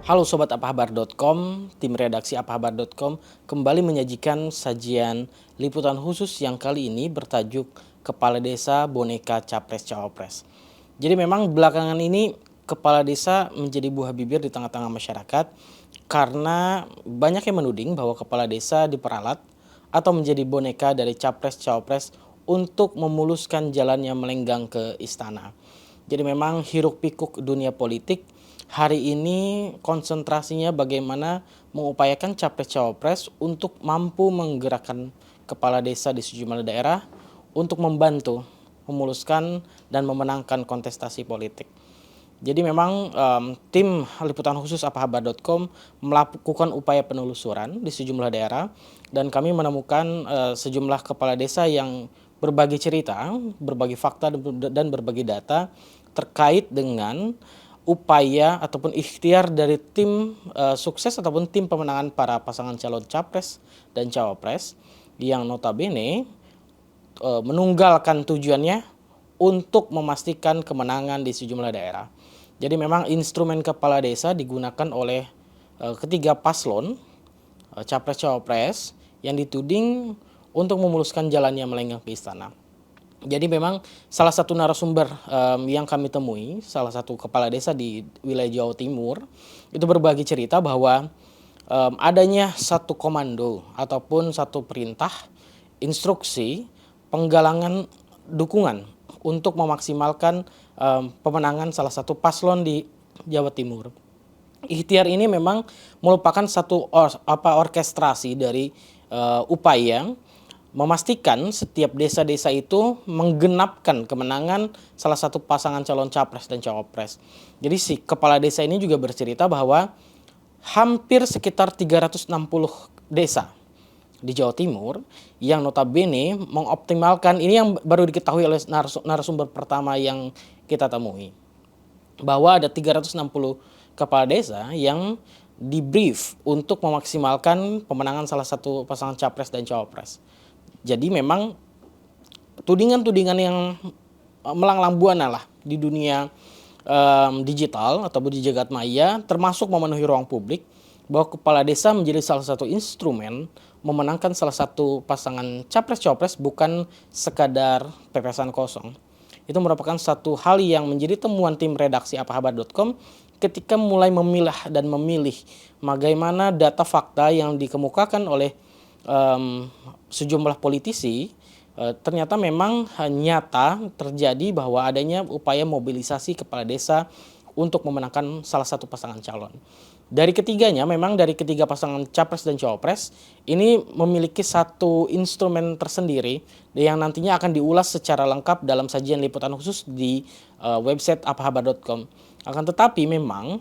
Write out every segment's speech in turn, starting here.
Halo Sobat Apahbar.com, tim redaksi Apahbar.com kembali menyajikan sajian liputan khusus yang kali ini bertajuk Kepala Desa Boneka Capres-Cawapres. Jadi memang belakangan ini kepala desa menjadi buah bibir di tengah-tengah masyarakat karena banyak yang menuding bahwa kepala desa diperalat atau menjadi boneka dari Capres-Cawapres untuk memuluskan jalannya melenggang ke istana. Jadi memang hiruk pikuk dunia politik hari ini konsentrasinya bagaimana mengupayakan capres-cawapres untuk mampu menggerakkan kepala desa di sejumlah daerah untuk membantu memuluskan dan memenangkan kontestasi politik. Jadi memang tim liputan khusus apahbar.com melakukan upaya penelusuran di sejumlah daerah dan kami menemukan sejumlah kepala desa yang berbagi cerita, berbagi fakta dan berbagi data terkait dengan upaya ataupun ikhtiar dari tim sukses ataupun tim pemenangan para pasangan calon capres dan cawapres yang notabene menunggalkan tujuannya untuk memastikan kemenangan di sejumlah daerah. Jadi memang instrumen kepala desa digunakan oleh ketiga paslon capres-cawapres yang dituding untuk memuluskan jalannya melenggang ke istana. Jadi memang salah satu narasumber yang kami temui, salah satu kepala desa di wilayah Jawa Timur, itu berbagi cerita bahwa adanya satu komando ataupun satu perintah, instruksi, penggalangan dukungan untuk memaksimalkan pemenangan salah satu paslon di Jawa Timur. Ikhtiar ini memang merupakan satu orkestrasi dari upaya memastikan setiap desa-desa itu menggenapkan kemenangan salah satu pasangan calon capres dan cawapres. Jadi si kepala desa ini juga bercerita bahwa hampir sekitar 360 desa di Jawa Timur yang notabene mengoptimalkan, ini yang baru diketahui oleh narasumber pertama yang kita temui, bahwa ada 360 kepala desa yang di-brief untuk memaksimalkan pemenangan salah satu pasangan capres dan cawapres. Jadi memang tudingan-tudingan yang melanglang buana lah di dunia digital ataupun di jagat maya, termasuk memenuhi ruang publik, bahwa kepala desa menjadi salah satu instrumen memenangkan salah satu pasangan capres-cawapres bukan sekadar pepesan kosong. Itu merupakan satu hal yang menjadi temuan tim redaksi apahbar.com ketika mulai memilah dan memilih bagaimana data fakta yang dikemukakan oleh sejumlah politisi. Ternyata memang nyata terjadi bahwa adanya upaya mobilisasi kepala desa untuk memenangkan salah satu pasangan calon. Dari ketiganya, memang dari ketiga pasangan capres dan cawapres ini memiliki satu instrumen tersendiri yang nantinya akan diulas secara lengkap dalam sajian liputan khusus di website apahbar.com. Akan tetapi memang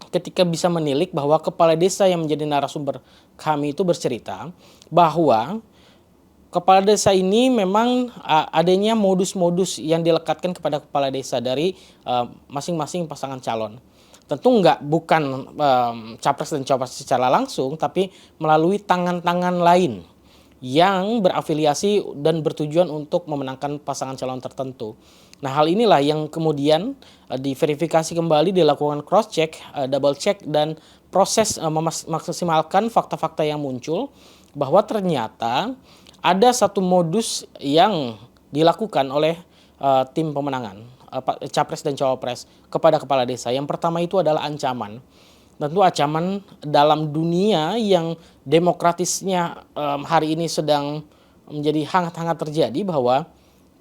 ketika bisa menilik bahwa kepala desa yang menjadi narasumber kami itu bercerita bahwa kepala desa ini memang adanya modus-modus yang dilekatkan kepada kepala desa dari masing-masing pasangan calon. Tentu bukan capres dan cawapres secara langsung, tapi melalui tangan-tangan lain yang berafiliasi dan bertujuan untuk memenangkan pasangan calon tertentu. Nah, hal inilah yang kemudian diverifikasi kembali, dilakukan cross check, double check, dan proses memaksimalkan fakta-fakta yang muncul bahwa ternyata ada satu modus yang dilakukan oleh tim pemenangan capres dan cawapres kepada kepala desa. Yang pertama itu adalah ancaman. Tentu ancaman dalam dunia yang demokratisnya hari ini sedang menjadi hangat-hangat terjadi, bahwa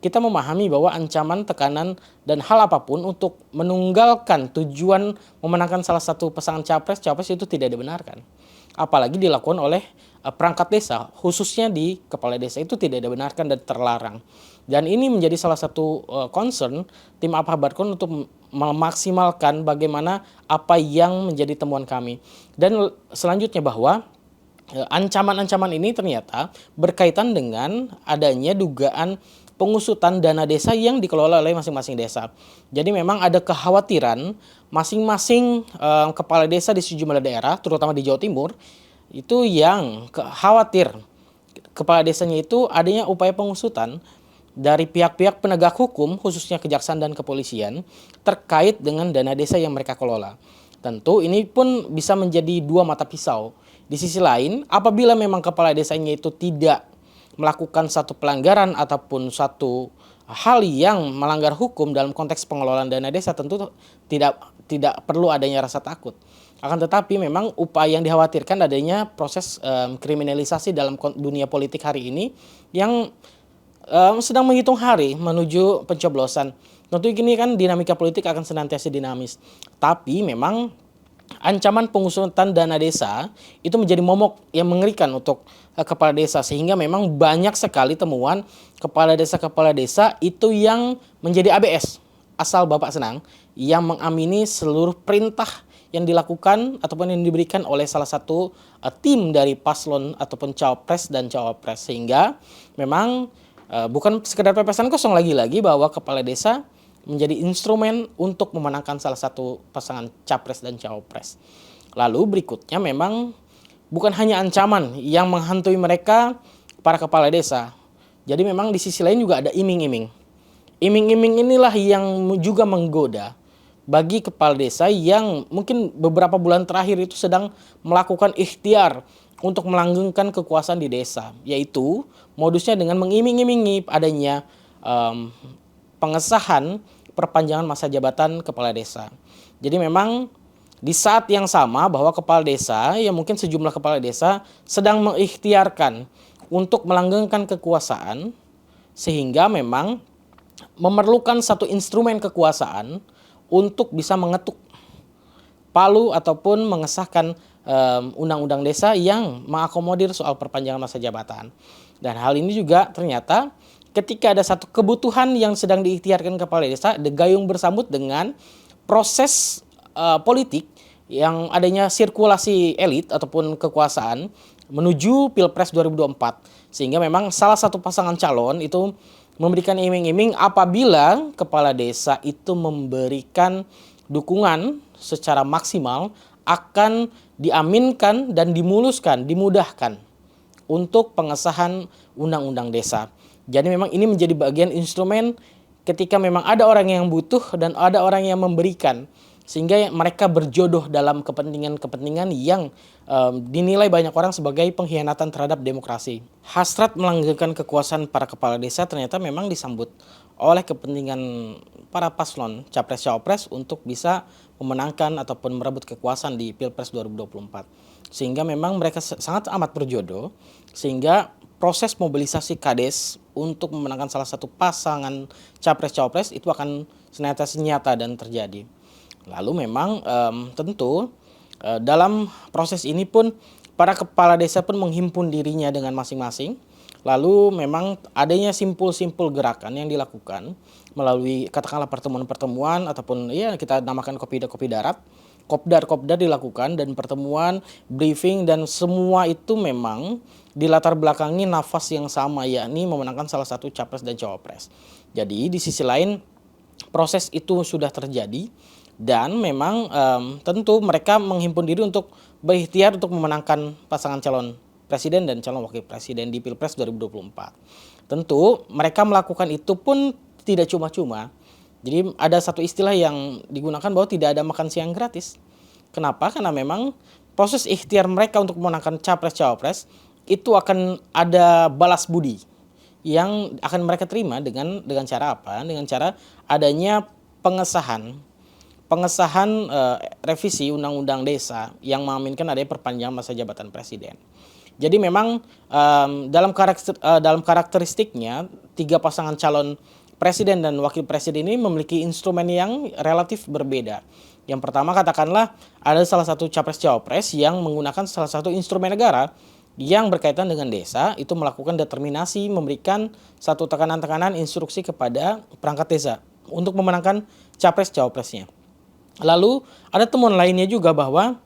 kita memahami bahwa ancaman, tekanan, dan hal apapun untuk menunggalkan tujuan memenangkan salah satu pasangan capres-cawapres itu tidak dibenarkan. Apalagi dilakukan oleh perangkat desa, khususnya di kepala desa, itu tidak dibenarkan dan terlarang. Dan ini menjadi salah satu concern tim Apahbar.com untuk memaksimalkan bagaimana apa yang menjadi temuan kami. Dan selanjutnya bahwa ancaman-ancaman ini ternyata berkaitan dengan adanya dugaan pengusutan dana desa yang dikelola oleh masing-masing desa. Jadi memang ada kekhawatiran masing-masing kepala desa di sejumlah daerah, terutama di Jawa Timur, itu yang khawatir kepala desanya itu adanya upaya pengusutan dari pihak-pihak penegak hukum, khususnya kejaksaan dan kepolisian, terkait dengan dana desa yang mereka kelola. Tentu ini pun bisa menjadi dua mata pisau. Di sisi lain, apabila memang kepala desanya itu tidak melakukan satu pelanggaran ataupun satu hal yang melanggar hukum dalam konteks pengelolaan dana desa, tentu tidak tidak perlu adanya rasa takut. Akan tetapi memang upaya yang dikhawatirkan adanya proses kriminalisasi dalam dunia politik hari ini yang sedang menghitung hari menuju pencoblosan. Tentu gini kan dinamika politik akan senantiasa dinamis. Tapi memang ancaman pengusutan dana desa itu menjadi momok yang mengerikan untuk kepala desa, sehingga memang banyak sekali temuan kepala desa itu yang menjadi ABS, asal Bapak senang, yang mengamini seluruh perintah yang dilakukan ataupun yang diberikan oleh salah satu tim dari paslon ataupun cawapres dan cawapres, sehingga memang bukan sekedar pepesan kosong lagi-lagi bahwa kepala desa menjadi instrumen untuk memenangkan salah satu pasangan capres dan cawapres. Lalu berikutnya memang bukan hanya ancaman yang menghantui mereka para kepala desa. Jadi memang di sisi lain juga ada iming-iming. Iming-iming inilah yang juga menggoda bagi kepala desa yang mungkin beberapa bulan terakhir itu sedang melakukan ikhtiar untuk melanggengkan kekuasaan di desa, yaitu modusnya dengan mengiming-imingi adanya pengesahan perpanjangan masa jabatan kepala desa. Jadi memang di saat yang sama bahwa kepala desa, ya mungkin sejumlah kepala desa sedang mengikhtiarkan untuk melanggengkan kekuasaan, sehingga memang memerlukan satu instrumen kekuasaan untuk bisa mengetuk palu ataupun mengesahkan undang-undang desa yang mengakomodir soal perpanjangan masa jabatan. Dan hal ini juga ternyata ketika ada satu kebutuhan yang sedang diikhtiarkan kepala desa, gayung bersambut dengan proses politik yang adanya sirkulasi elit ataupun kekuasaan menuju Pilpres 2024. Sehingga memang salah satu pasangan calon itu memberikan iming-iming apabila kepala desa itu memberikan dukungan secara maksimal akan diaminkan dan dimudahkan untuk pengesahan undang-undang desa. Jadi memang ini menjadi bagian instrumen ketika memang ada orang yang butuh dan ada orang yang memberikan, sehingga mereka berjodoh dalam kepentingan-kepentingan yang dinilai banyak orang sebagai pengkhianatan terhadap demokrasi. Hasrat melanggengkan kekuasaan para kepala desa ternyata memang disambut oleh kepentingan para paslon capres-cawapres untuk bisa memenangkan ataupun merebut kekuasaan di Pilpres 2024. Sehingga memang mereka sangat amat berjodoh, sehingga proses mobilisasi Kades untuk memenangkan salah satu pasangan capres-cawapres itu akan senantiasa nyata dan terjadi. Lalu memang tentu dalam proses ini pun para kepala desa pun menghimpun dirinya dengan masing-masing. Lalu memang adanya simpul-simpul gerakan yang dilakukan melalui katakanlah pertemuan-pertemuan ataupun ya kita namakan kopi darat. Kopdar dilakukan dan pertemuan, briefing dan semua itu memang dilatar belakangi nafas yang sama, yakni memenangkan salah satu capres dan cawapres. Jadi di sisi lain proses itu sudah terjadi dan memang tentu mereka menghimpun diri untuk berikhtiar untuk memenangkan pasangan calon presiden dan calon wakil presiden di Pilpres 2024. Tentu mereka melakukan itu pun tidak cuma-cuma. Jadi ada satu istilah yang digunakan bahwa tidak ada makan siang gratis. Kenapa? Karena memang proses ikhtiar mereka untuk memenangkan capres-cawapres itu akan ada balas budi yang akan mereka terima dengan cara apa? Dengan cara adanya pengesahan revisi undang-undang desa yang mengaminkan adanya perpanjangan masa jabatan presiden. Jadi memang dalam karakteristiknya tiga pasangan calon presiden dan wakil presiden ini memiliki instrumen yang relatif berbeda. Yang pertama katakanlah ada salah satu capres-cawapres yang menggunakan salah satu instrumen negara yang berkaitan dengan desa, itu melakukan determinasi, memberikan satu tekanan-tekanan instruksi kepada perangkat desa untuk memenangkan capres-cawapresnya. Lalu ada temuan lainnya juga bahwa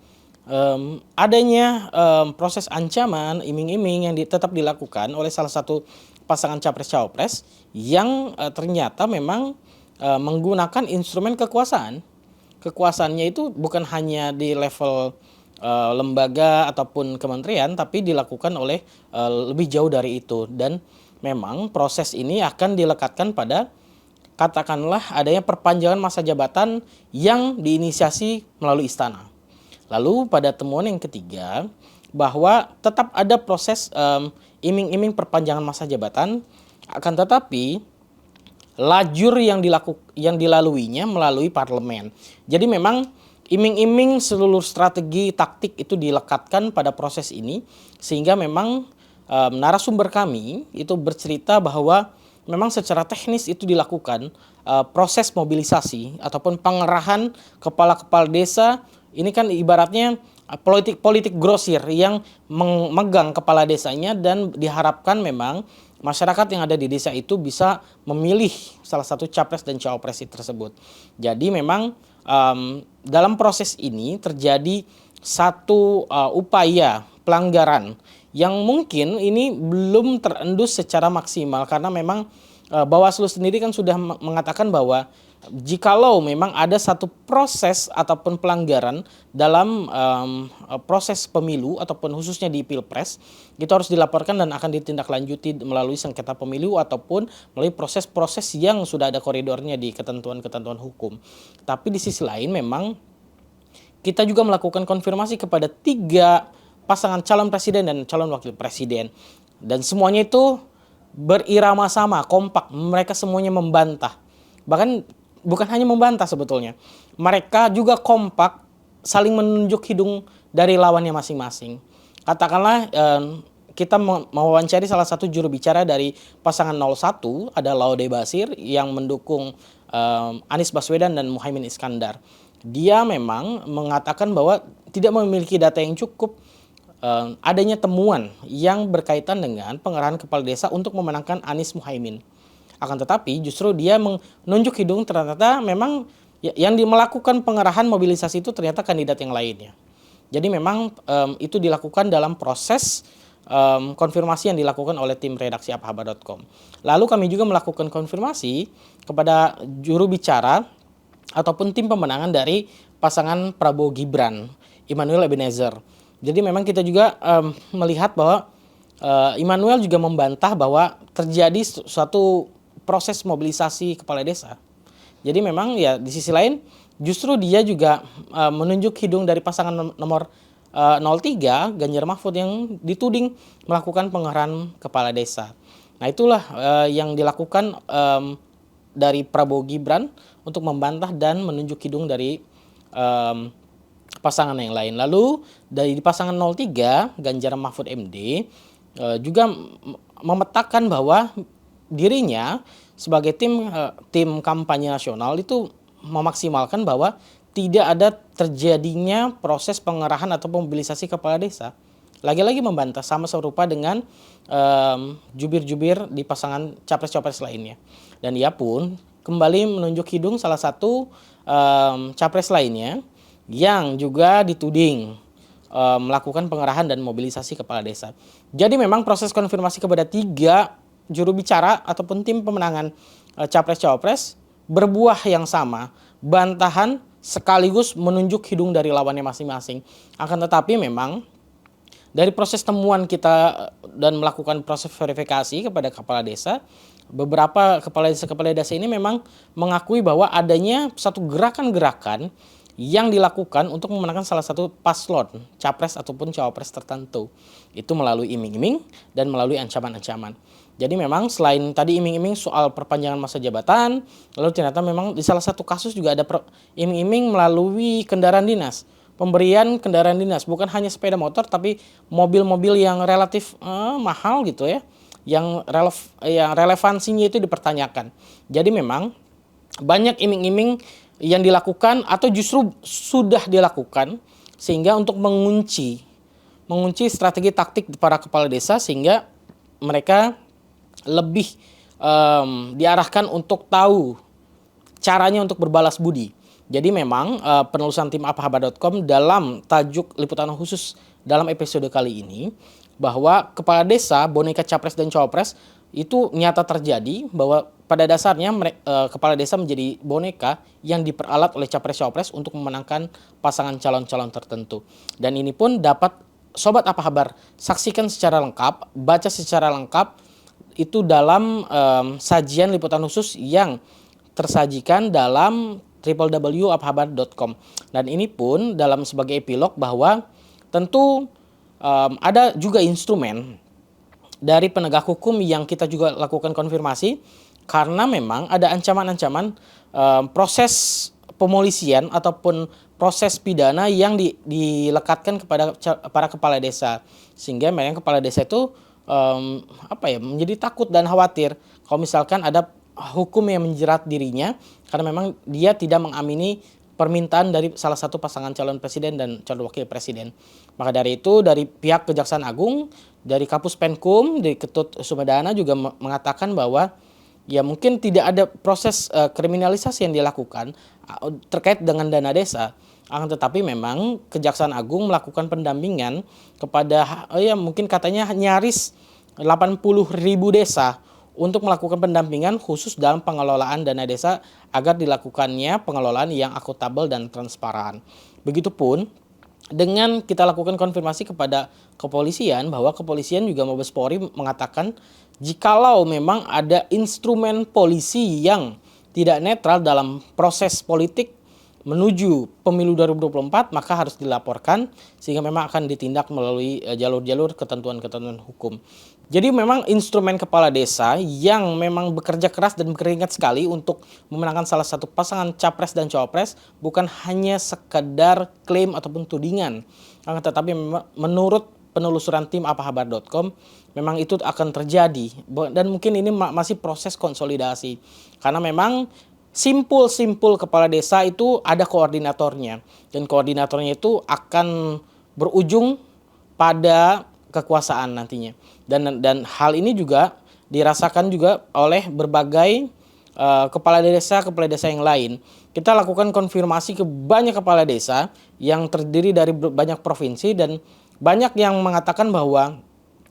adanya proses ancaman, iming-iming yang tetap dilakukan oleh salah satu pasangan capres-cawapres yang ternyata memang menggunakan instrumen kekuasaan. Kekuasaannya itu bukan hanya di level lembaga ataupun kementerian, tapi dilakukan oleh lebih jauh dari itu. Dan memang proses ini akan dilekatkan pada katakanlah adanya perpanjangan masa jabatan yang diinisiasi melalui istana. Lalu pada temuan yang ketiga, bahwa tetap ada proses iming-iming perpanjangan masa jabatan, akan tetapi lajur yang dilaluinya melalui parlemen. Jadi memang iming-iming seluruh strategi taktik itu dilekatkan pada proses ini, sehingga memang narasumber kami itu bercerita bahwa memang secara teknis itu dilakukan proses mobilisasi ataupun pengerahan kepala-kepala desa. Ini kan ibaratnya politik grosir yang memegang kepala desanya, dan diharapkan memang masyarakat yang ada di desa itu bisa memilih salah satu capres dan cawapres tersebut. Jadi memang dalam proses ini terjadi satu upaya pelanggaran yang mungkin ini belum terendus secara maksimal, karena memang Bawaslu sendiri kan sudah mengatakan bahwa jikalau memang ada satu proses ataupun pelanggaran dalam proses pemilu ataupun khususnya di Pilpres, itu harus dilaporkan dan akan ditindaklanjuti melalui sengketa pemilu ataupun melalui proses-proses yang sudah ada koridornya di ketentuan-ketentuan hukum. Tapi di sisi lain memang kita juga melakukan konfirmasi kepada 3 pasangan calon presiden dan calon wakil presiden, dan semuanya itu berirama sama, kompak. Mereka semuanya membantah. Bahkan bukan hanya membantah sebetulnya, mereka juga kompak saling menunjuk hidung dari lawannya masing-masing. Katakanlah kita mewawancari salah satu juru bicara dari pasangan 01, ada Laude Bashir yang mendukung Anies Baswedan dan Muhaimin Iskandar. Dia memang mengatakan bahwa tidak memiliki data yang cukup adanya temuan yang berkaitan dengan pengerahan kepala desa untuk memenangkan Anies Muhaimin. Akan tetapi justru dia menunjuk hidung, ternyata memang yang melakukan pengerahan mobilisasi itu ternyata kandidat yang lainnya. Jadi memang itu dilakukan dalam proses konfirmasi yang dilakukan oleh tim redaksi apahaba.com. Lalu kami juga melakukan konfirmasi kepada juru bicara ataupun tim pemenangan dari pasangan Prabowo Gibran, Immanuel Ebenezer. Jadi memang kita juga melihat bahwa Immanuel juga membantah bahwa terjadi suatu proses mobilisasi kepala desa. Jadi memang ya di sisi lain justru dia juga menunjuk hidung dari pasangan nomor 03 Ganjar Mahfud yang dituding melakukan pengerahan kepala desa. Nah itulah yang dilakukan dari Prabowo Gibran untuk membantah dan menunjuk hidung dari pasangan yang lain. Lalu dari pasangan 03 Ganjar Mahfud MD juga memetakan bahwa dirinya sebagai tim kampanye nasional itu memaksimalkan bahwa tidak ada terjadinya proses pengerahan atau mobilisasi kepala desa. Lagi-lagi membantah sama serupa dengan jubir-jubir di pasangan capres-capres lainnya. Dan ia pun kembali menunjuk hidung salah satu capres lainnya yang juga dituding melakukan pengerahan dan mobilisasi kepala desa. Jadi memang proses konfirmasi kepada 3 juru bicara ataupun tim pemenangan capres-cawapres berbuah yang sama, bantahan sekaligus menunjuk hidung dari lawannya masing-masing. Akan tetapi memang dari proses temuan kita dan melakukan proses verifikasi kepada kepala desa, beberapa kepala desa ini memang mengakui bahwa adanya satu gerakan-gerakan yang dilakukan untuk memenangkan salah satu paslon, capres ataupun cawapres tertentu. Itu melalui iming-iming dan melalui ancaman-ancaman. Jadi memang selain tadi iming-iming soal perpanjangan masa jabatan, lalu ternyata memang di salah satu kasus juga ada iming-iming melalui kendaraan dinas. Pemberian kendaraan dinas, bukan hanya sepeda motor tapi mobil-mobil yang relatif mahal gitu ya. Yang relevansinya itu dipertanyakan. Jadi memang banyak iming-iming yang dilakukan atau justru sudah dilakukan sehingga untuk mengunci strategi taktik para kepala desa sehingga mereka lebih diarahkan untuk tahu caranya untuk berbalas budi. Jadi memang penelusuran tim apahaba.com dalam tajuk liputan khusus dalam episode kali ini bahwa kepala desa boneka capres dan cawapres itu nyata terjadi, bahwa pada dasarnya kepala desa menjadi boneka yang diperalat oleh capres-cawapres untuk memenangkan pasangan calon-calon tertentu. Dan ini pun dapat Sobat Apa Kabar saksikan secara lengkap, baca secara lengkap itu dalam sajian liputan khusus yang tersajikan dalam www.aphabar.com. Dan ini pun dalam sebagai epilog bahwa tentu ada juga instrumen dari penegak hukum yang kita juga lakukan konfirmasi, karena memang ada ancaman-ancaman proses pemolisian ataupun proses pidana yang dilekatkan kepada para kepala desa, sehingga memang kepala desa itu menjadi takut dan khawatir kalau misalkan ada hukum yang menjerat dirinya karena memang dia tidak mengamini permintaan dari salah satu pasangan calon presiden dan calon wakil presiden. Maka dari itu dari pihak Kejaksaan Agung, dari Kapus Penkum, dari Ketut Sumedana juga mengatakan bahwa ya mungkin tidak ada proses kriminalisasi yang dilakukan terkait dengan dana desa. Akan tetapi memang Kejaksaan Agung melakukan pendampingan kepada mungkin katanya nyaris 80.000 desa untuk melakukan pendampingan khusus dalam pengelolaan dana desa agar dilakukannya pengelolaan yang akuntabel dan transparan. Begitupun dengan kita lakukan konfirmasi kepada kepolisian, bahwa kepolisian juga Mabes Polri mengatakan jikalau memang ada instrumen polisi yang tidak netral dalam proses politik menuju pemilu 2024, maka harus dilaporkan sehingga memang akan ditindak melalui jalur-jalur ketentuan-ketentuan hukum. Jadi memang instrumen kepala desa yang memang bekerja keras dan berkeringat sekali untuk memenangkan salah satu pasangan capres dan cawapres bukan hanya sekedar klaim ataupun tudingan, tetapi menurut penelusuran tim aphabar.com memang itu akan terjadi, dan mungkin ini masih proses konsolidasi karena memang simpul kepala desa itu ada koordinatornya, dan koordinatornya itu akan berujung pada kekuasaan nantinya. Dan hal ini juga dirasakan juga oleh berbagai kepala desa yang lain. Kita lakukan konfirmasi ke banyak kepala desa yang terdiri dari banyak provinsi, dan banyak yang mengatakan bahwa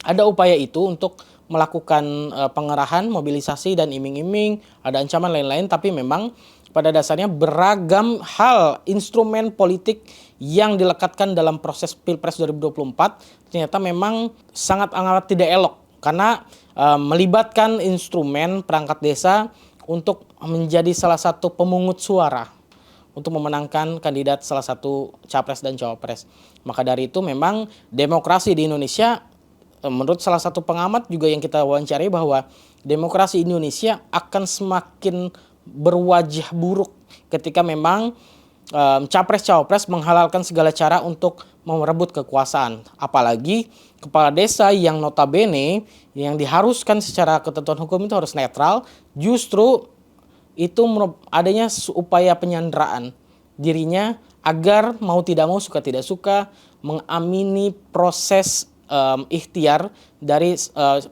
ada upaya itu untuk melakukan pengerahan, mobilisasi dan iming-iming, ada ancaman lain-lain, tapi memang pada dasarnya beragam hal instrumen politik yang dilekatkan dalam proses Pilpres 2024 ternyata memang sangat tidak elok karena melibatkan instrumen perangkat desa untuk menjadi salah satu pemungut suara untuk memenangkan kandidat salah satu capres dan cawapres. Maka dari itu memang demokrasi di Indonesia, menurut salah satu pengamat juga yang kita wawancari, bahwa demokrasi Indonesia akan semakin berwajah buruk ketika memang capres-cawapres menghalalkan segala cara untuk merebut kekuasaan. Apalagi kepala desa yang notabene yang diharuskan secara ketentuan hukum itu harus netral, justru itu adanya upaya penyanderaan dirinya agar mau tidak mau, suka tidak suka, mengamini proses ikhtiar dari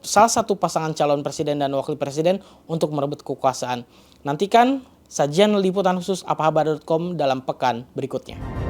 salah satu pasangan calon presiden dan wakil presiden untuk merebut kekuasaan. Nantikan sajian liputan khusus aphabar.com dalam pekan berikutnya.